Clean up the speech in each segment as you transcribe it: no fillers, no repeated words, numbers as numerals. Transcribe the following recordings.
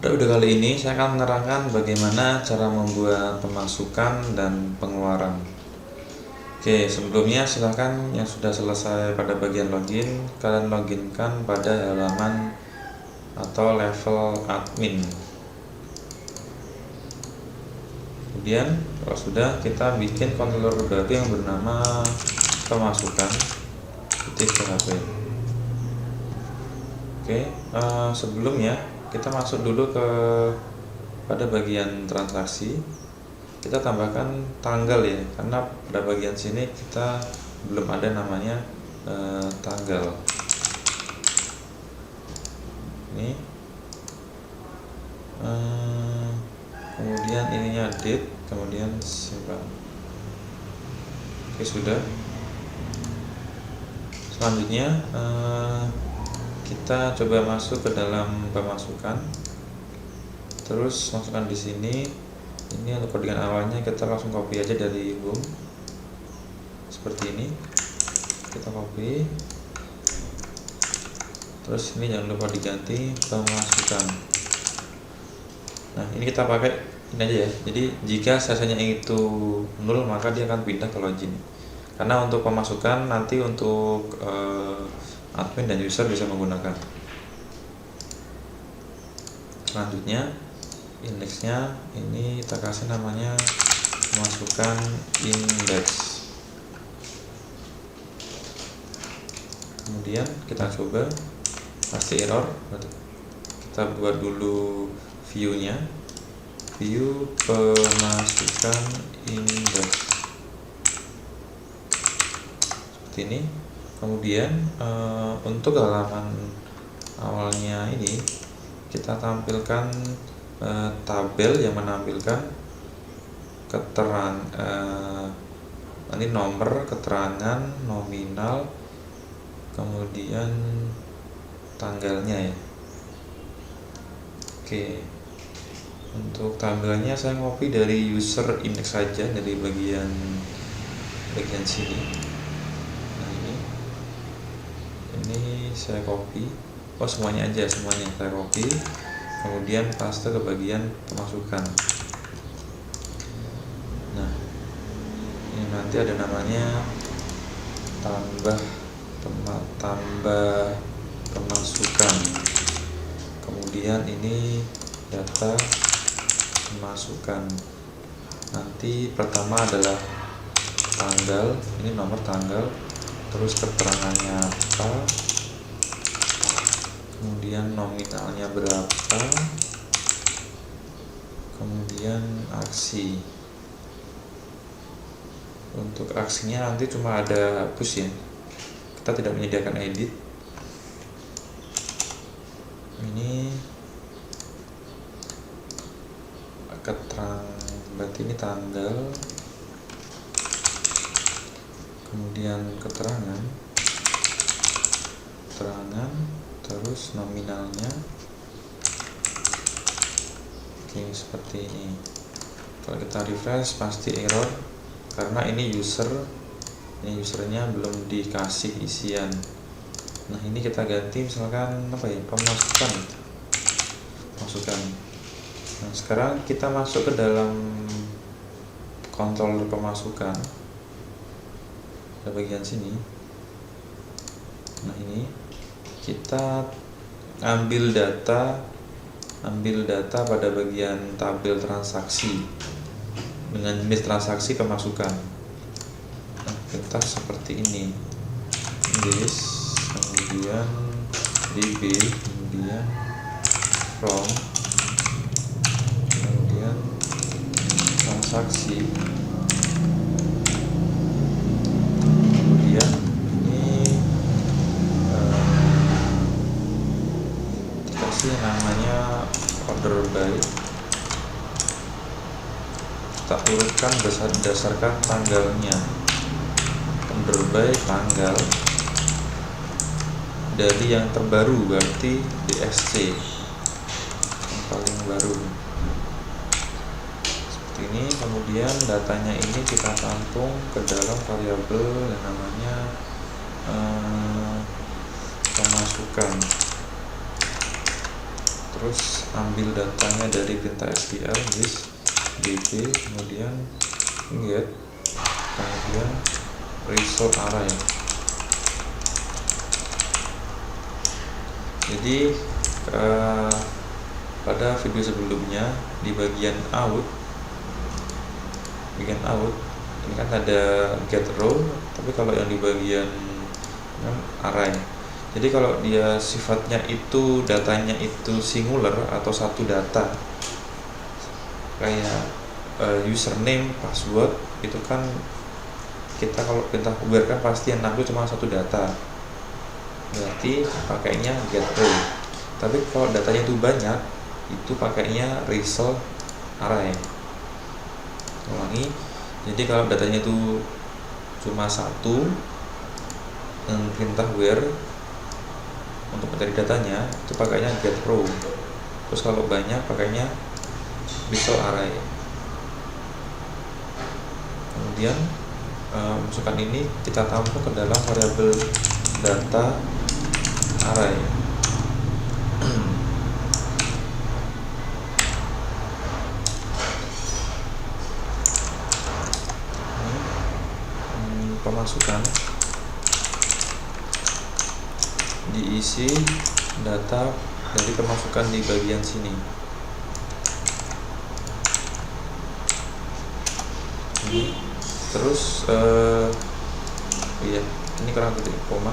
Pada video kali ini saya akan menerangkan bagaimana cara membuat pemasukan dan pengeluaran. Oke, sebelumnya silahkan yang sudah selesai pada bagian login, kalian loginkan pada halaman atau level admin. Kemudian kalau sudah, kita bikin controller baru yang bernama pemasukan .php. Oke, sebelumnya kita masuk dulu pada bagian transaksi. Kita tambahkan tanggal ya, karena pada bagian sini kita belum ada namanya tanggal. Ini kemudian ininya date, kemudian simpan. Oke, sudah. Selanjutnya kita coba masuk ke dalam pemasukan, terus masukkan di sini. Ini untuk kodikan awalnya kita langsung copy aja dari home seperti ini. Kita copy, terus ini jangan lupa diganti pemasukan. Nah, ini kita pakai ini aja ya. Jadi jika sesanya itu 0, maka dia akan pindah ke login. Karena untuk pemasukan nanti untuk admin dan user bisa menggunakan. Selanjutnya indeksnya ini kita kasih namanya pemasukan indeks. Kemudian kita coba, pasti error. Kita buat dulu view-nya, view pemasukan indeks seperti ini. Kemudian untuk halaman awalnya ini kita tampilkan tabel yang menampilkan nanti nomor, keterangan, nominal, kemudian tanggalnya ya. Oke, untuk tampilannya saya ngopi dari user index saja, dari bagian sini. Ini saya copy, semuanya aja, semuanya saya copy, kemudian paste ke bagian pemasukan. Nah, ini nanti ada namanya tambah pemasukan. Kemudian ini data pemasukan. Nanti pertama adalah tanggal, ini nomor tanggal, terus keterangannya apa, kemudian nominalnya berapa, kemudian aksi. Untuk aksinya nanti cuma ada hapus ya, kita tidak menyediakan edit. Ini berarti ini tanggal, kemudian keterangan, terus nominalnya. Oke, seperti ini. Kalau kita refresh pasti error karena ini usernya belum dikasih isian. Nah, ini kita ganti misalkan apa ya, pemasukan. Nah, sekarang kita masuk ke dalam controller pemasukan, bagian sini. Nah, ini kita ambil data pada bagian tabel transaksi dengan jenis transaksi pemasukan. Nah, kita seperti ini, this, kemudian db, kemudian from, kemudian transaksi. Namanya order by, kita urutkan berdasarkan tanggalnya. Order by tanggal dari yang terbaru, berarti DSC yang paling baru seperti ini. Kemudian datanya ini kita tampung ke dalam variabel yang namanya pemasukan. terus ambil datanya dari perintah SQL list db, kemudian get, kemudian result array. Jadi pada video sebelumnya di bagian out ini kan ada get row, tapi kalau yang di bagian array, jadi kalau dia sifatnya itu datanya itu singular atau satu data kayak username, password, itu kan kita kalau perintah where kan pasti yang nampil cuma satu data, berarti pakainya get row. Tapi kalau datanya itu banyak, itu pakainya result array. Ulangi, jadi kalau datanya itu cuma satu dengan perintah where untuk mencari datanya, itu pakainya get row. Terus kalau banyak pakainya result array. Kemudian masukkan ini kita tampung ke dalam variabel data array. Pemasukan diisi data dari pemasukan di bagian sini. Terus ini kurang titik koma.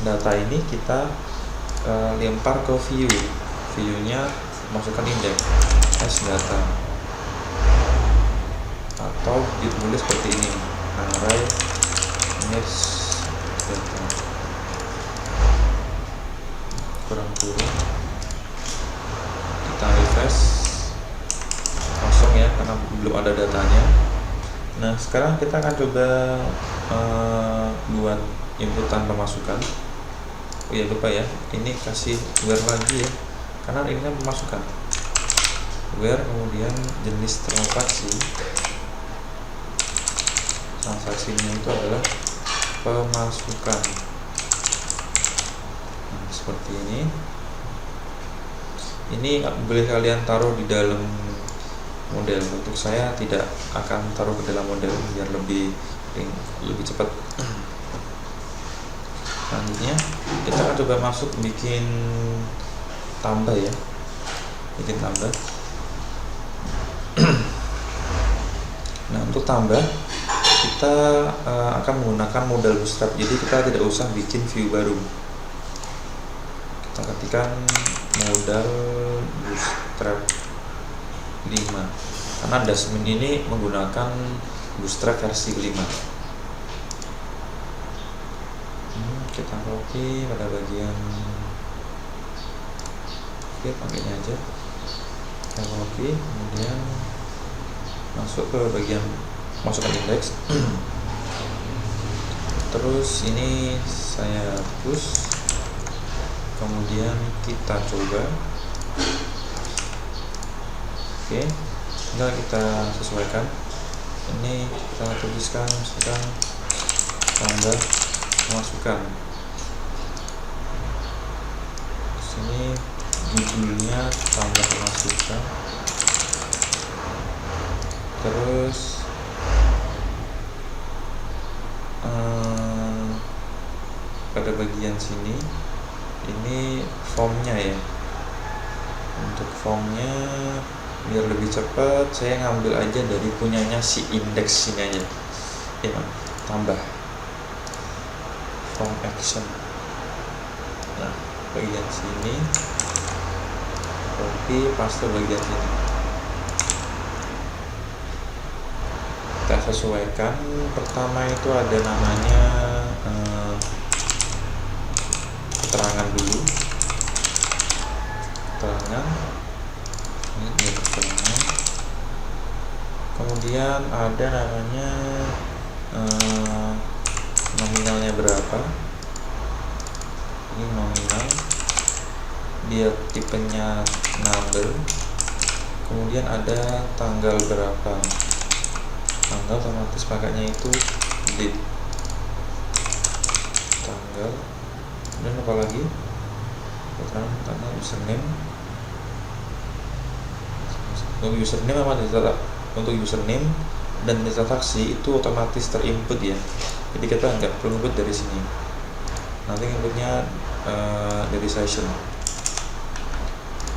Data ini kita lempar ke view-nya masukkan indeks as data, atau ditulis seperti ini, array index data, kurang kurung, kita refresh, kosong ya karena belum ada datanya. Nah, sekarang kita akan coba buat inputan pemasukan. Oh ya, lupa ya, ini kasih where lagi ya, karena ini kan pemasukan. Where, kemudian jenis transaksi. Transaksinya itu adalah pemasukan. Nah, seperti ini. Ini boleh kalian taruh di dalam model. Untuk saya tidak akan taruh ke dalam model biar lebih cepat. Selanjutnya kita akan coba masuk bikin tambah ya, bikin tambah. Nah, untuk tambah kita akan menggunakan modal bootstrap, jadi kita tidak usah bikin view baru. Kita ketikkan modal bootstrap 5 karena Dasmin ini menggunakan bootstrap versi 5. Kita copy pada bagian pakainya aja, kita copy, kemudian masuk ke bagian masukkan indeks. Terus ini saya hapus, kemudian kita coba. Oke, tinggal kita sesuaikan. Ini kita tuliskan misalkan tambah pemasukan. Sini judulnya tambah pemasukan. Terus pada bagian sini ini formnya ya. Untuk formnya biar lebih cepat saya ngambil aja dari punyanya si indeks ini aja ya, tambah form action. Nah, bagian sini copy paste bagian sini, kita sesuaikan. Pertama itu ada namanya keterangan dulu, keterangan ini keterangan. Kemudian ada namanya nominalnya berapa, ini nominal, dia tipenya number. Kemudian ada tanggal berapa, tanggal otomatis pakainya itu date, tanggal. Dan apa lagi, tanggal username, untuk username dan data transaksi itu otomatis terinput ya, jadi kita nggak perlu input dari sini, nanti inputnya dari session.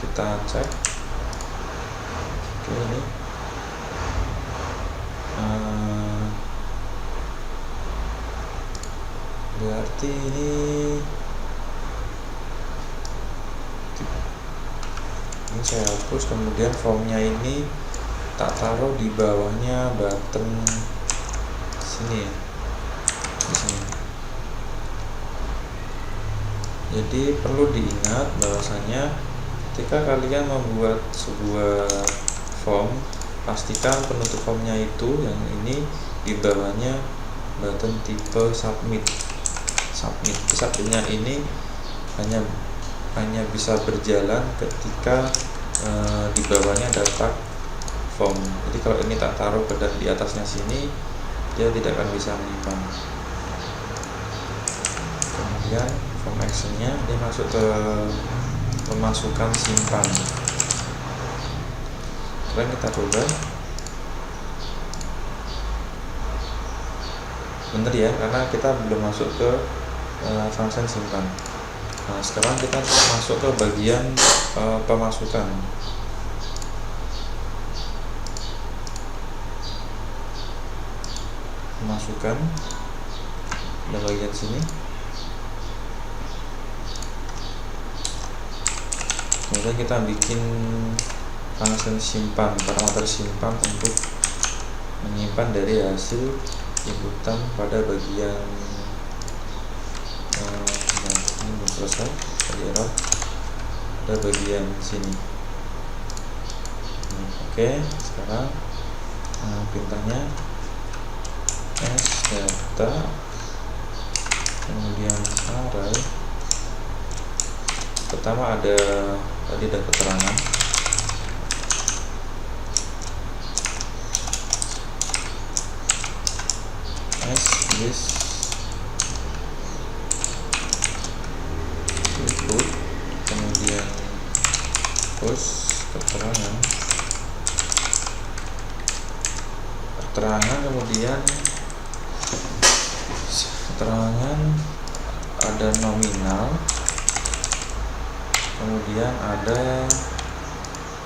Kita cek. Oke, ini berarti ini saya hapus, kemudian formnya ini tak taruh di bawahnya button sini ya, di sini. Jadi perlu diingat bahwasanya ketika kalian membuat sebuah form, pastikan penutup formnya itu yang ini di bawahnya button tipe submit. Submitnya ini hanya bisa berjalan ketika di bawahnya ada tag form. Jadi kalau ini tak taruh di atasnya sini, dia tidak akan bisa menyimpan. Kemudian form actionnya dia masuk ke pemasukan simpan. Sekarang kita coba. Bener ya, karena kita belum masuk ke function simpan. Nah, sekarang kita masuk ke bagian pemasukan. Ada bagian sini. Kemudian kita bikin function simpan, parameter simpan untuk menyimpan dari hasil inputan pada bagian ini belum selesai, tadi error, ada bagian sini. Oke, sekarang perintahnya data, kemudian array. Pertama ada tadi ada keterangan, this input, kemudian post keterangan, kemudian keterangan ada nominal, kemudian ada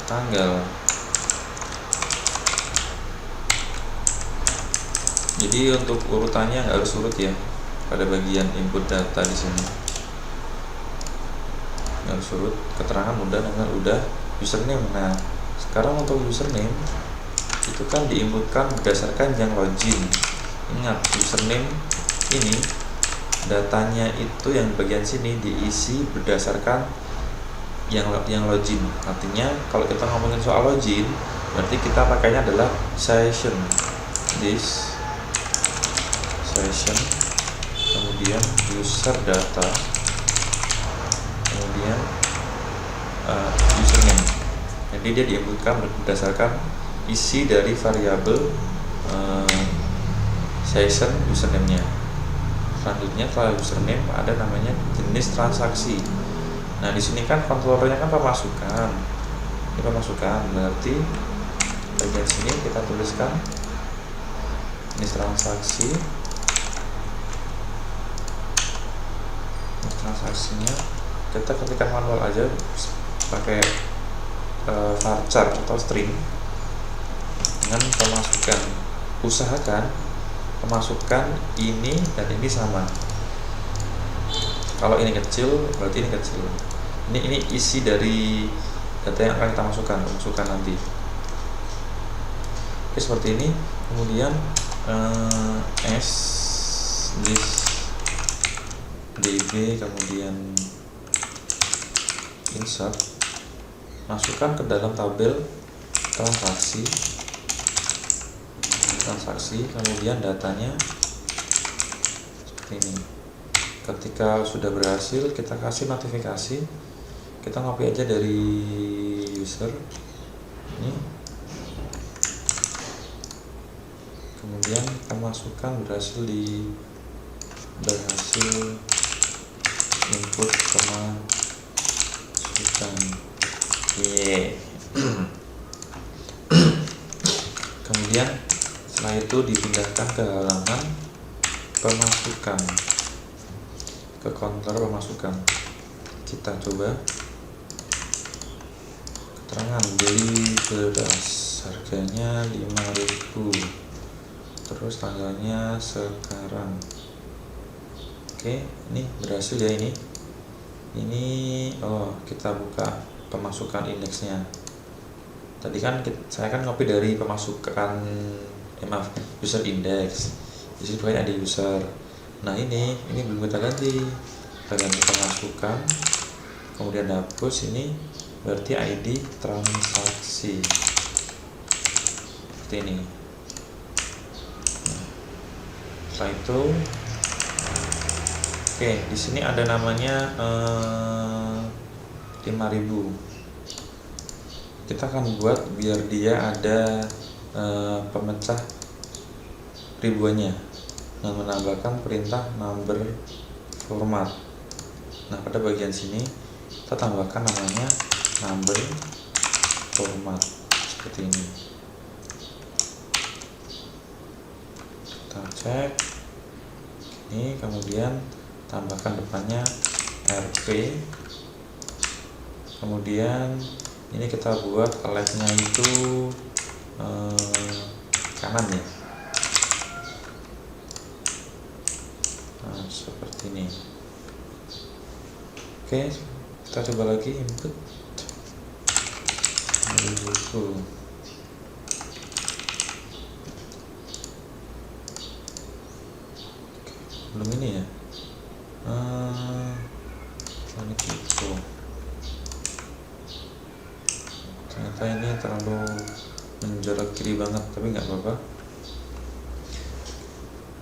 tanggal. Jadi untuk urutannya nggak harus urut ya, pada bagian input data di sini nggak harus urut. Keterangan udah, tanggal udah, username. Nah sekarang untuk username itu kan diinputkan berdasarkan yang login. Ingat, username ini datanya itu yang bagian sini diisi berdasarkan yang login. Artinya kalau kita ngomongin soal login, berarti kita pakainya adalah session, this session, kemudian user data, kemudian username. Jadi dia diinputkan berdasarkan isi dari variabel session username-nya. Selanjutnya setelah username ada namanya jenis transaksi. Nah di sini kan kontrolernya kan pemasukan. Ini pemasukan, berarti bagian sini kita tuliskan jenis transaksi. Transaksinya kita ketikkan manual aja pakai varchar atau string dengan pemasukan. Usahakan pemasukan ini dan ini sama. Kalau ini kecil berarti ini kecil. Ini isi dari data yang akan kita masukkan nanti. Oke, seperti ini. Kemudian this db, kemudian insert, masukkan ke dalam tabel transaksi, kemudian datanya seperti ini. Ketika sudah berhasil, kita kasih notifikasi, kita copy aja dari user ini, kemudian kita masukkan berhasil input pemasukan. kemudian setelah itu dipindahkan ke halaman pemasukan, ke counter pemasukan. Kita coba keterangan beli beras, harganya 5.000, terus tanggalnya sekarang. Oke, ini berhasil ya. Ini kita buka pemasukan indeksnya. Tadi kan saya kan copy dari pemasukan user index. Di sini pokoknya ada user. Nah ini belum kita ganti pemasukan, kemudian hapus. Ini berarti ID transaksi seperti ini. Nah, setelah itu di sini ada namanya 5.000. Kita akan buat biar dia ada pemecah ribuannya, dan menambahkan perintah number format. Nah, pada bagian sini kita tambahkan namanya number format seperti ini. Kita cek ini, kemudian tambahkan depannya RP, kemudian ini kita buat left-nya itu kanan ya. Nah, seperti ini. Oke, kita coba lagi input buku. Belum ini ya. Ini buku. Ternyata ini terlalu menjorok kiri banget, tapi nggak apa-apa.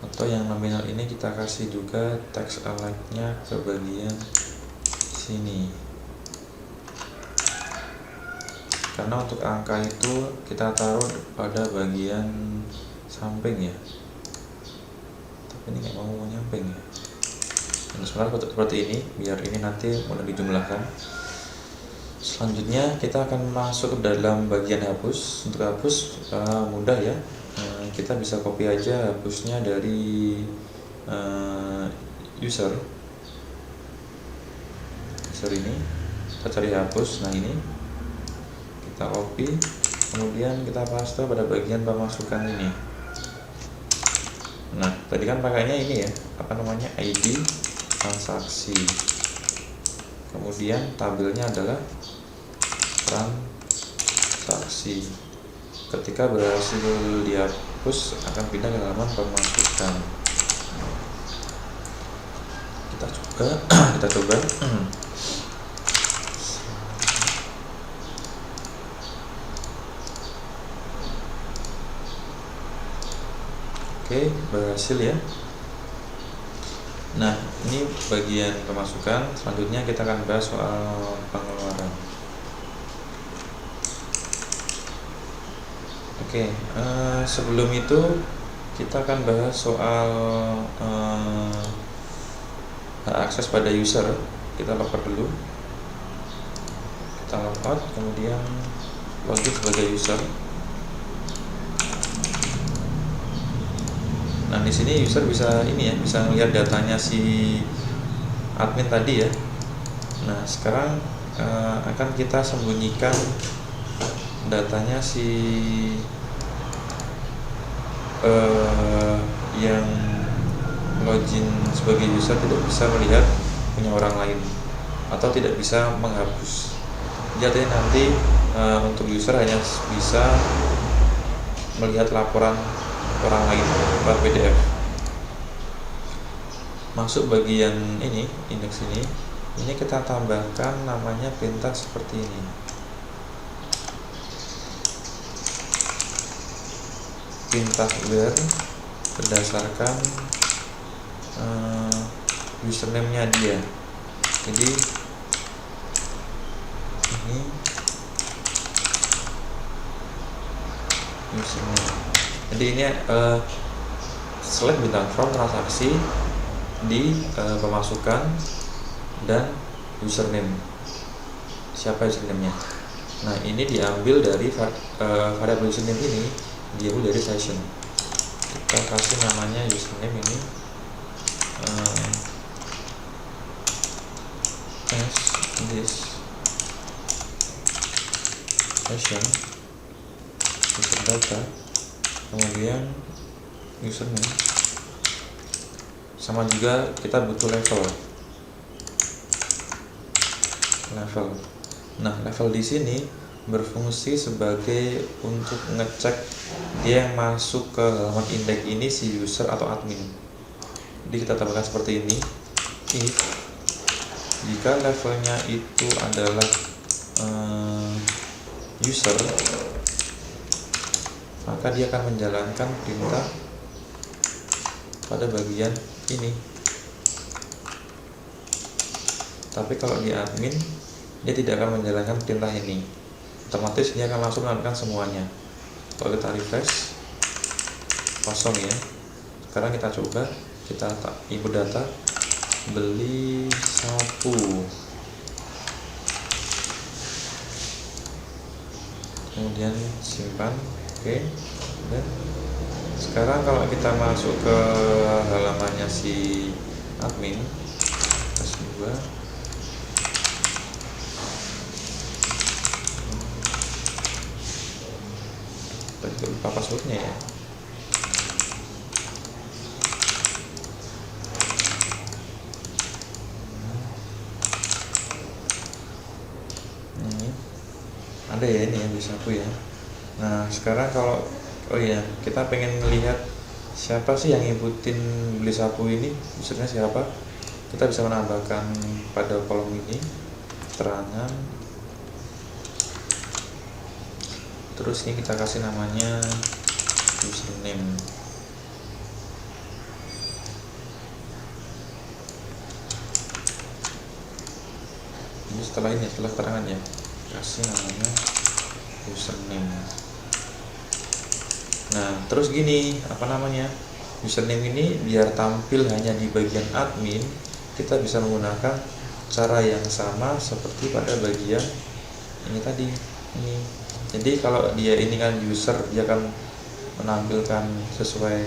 Atau yang nominal ini kita kasih juga text align-nya ke bagian sini, karena untuk angka itu kita taruh pada bagian samping ya, tapi ini nggak mau nyamping ya. Dan seperti ini, biar ini nanti mulai dijumlahkan. Selanjutnya kita akan masuk ke dalam bagian hapus. Untuk hapus mudah ya, kita bisa copy aja hapusnya dari user ini. Kita cari hapus. Nah ini kita copy, kemudian kita paste pada bagian pemasukan ini. Nah tadi kan pakainya ini ya, ID transaksi, kemudian tabelnya adalah transaksi. Ketika berhasil dihapus akan pindah ke halaman pemasukan. Kita coba Oke, berhasil ya. Nah ini bagian pemasukan. Selanjutnya kita akan bahas soal pengeluaran. Oke, sebelum itu kita akan bahas soal hak akses pada user. Kita logout dulu. Kita logout, kemudian login sebagai user. Nah di sini user bisa bisa melihat datanya si admin tadi ya. Nah sekarang akan kita sembunyikan datanya si yang login sebagai user tidak bisa melihat punya orang lain atau tidak bisa menghapus. Jadi nanti untuk user hanya bisa melihat laporan orang lain lewat PDF. Masuk bagian ini, indeks ini kita tambahkan namanya perintah seperti ini. Perintah where berdasarkan username-nya dia. Jadi ini username. Jadi ini select bintang from transaksi di pemasukan dan username. Siapa username-nya? Nah ini diambil dari variabel username diambil dari session. Kita kasih namanya username ini as this session user data, kemudian username, sama juga kita butuh level. Nah, level di sini berfungsi sebagai untuk ngecek dia yang masuk ke halaman indeks ini si user atau admin. Jadi kita tambahkan seperti ini. If jika levelnya itu adalah user, maka dia akan menjalankan perintah pada bagian ini. Tapi kalau di admin, dia tidak akan menjalankan perintah ini. Otomatis dia akan langsung melakukan semuanya. Kalau kita refresh, kosong ya. Sekarang kita coba, kita input data beli sapu. Kemudian simpan, oke. Dan sekarang kalau kita masuk ke halamannya si admin, tes 2, tadi lupa passwordnya ya. Ini ada ya, ini ya beli sapu ya. Nah sekarang kalau kita pengen melihat siapa sih yang inputin beli sapu ini, usernya siapa, kita bisa menambahkan pada kolom ini keterangan. Terus ini kita kasih namanya username. Ini setelah keterangannya kasih namanya username. Nah terus gini, username ini biar tampil hanya di bagian admin, kita bisa menggunakan cara yang sama seperti pada bagian ini tadi ini. Jadi kalau dia ini kan user, dia akan menampilkan sesuai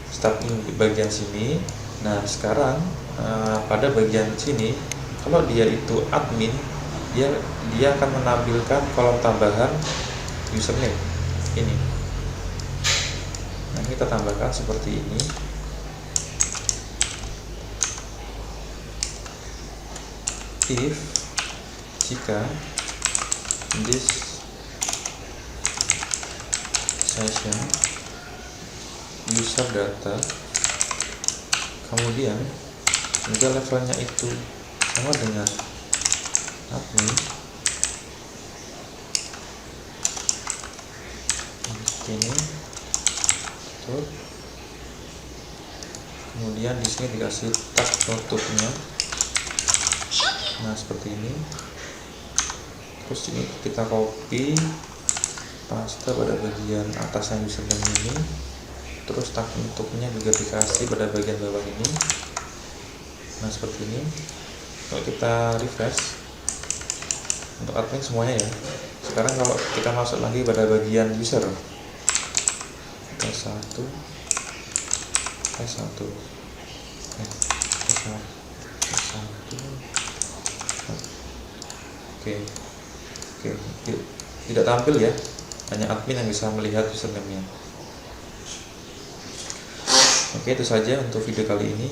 starting di bagian sini. Nah sekarang pada bagian sini, kalau dia itu admin, dia akan menampilkan kolom tambahan username ini. Nah kita tambahkan seperti ini. If jika this session user data, kemudian jika levelnya itu sama dengan admin, ini tuh, kemudian di sini dikasih tag tutupnya. Nah seperti ini. Terus ini kita copy paste pada bagian atas yang username ini. Terus tag tutupnya juga dikasih pada bagian bawah ini. Nah seperti ini. Kalau kita refresh untuk admin semuanya ya. Sekarang kalau kita masuk lagi pada bagian user, S1 Oke, tidak tampil ya, hanya admin yang bisa melihat username-nya. Oke, itu saja untuk video kali ini.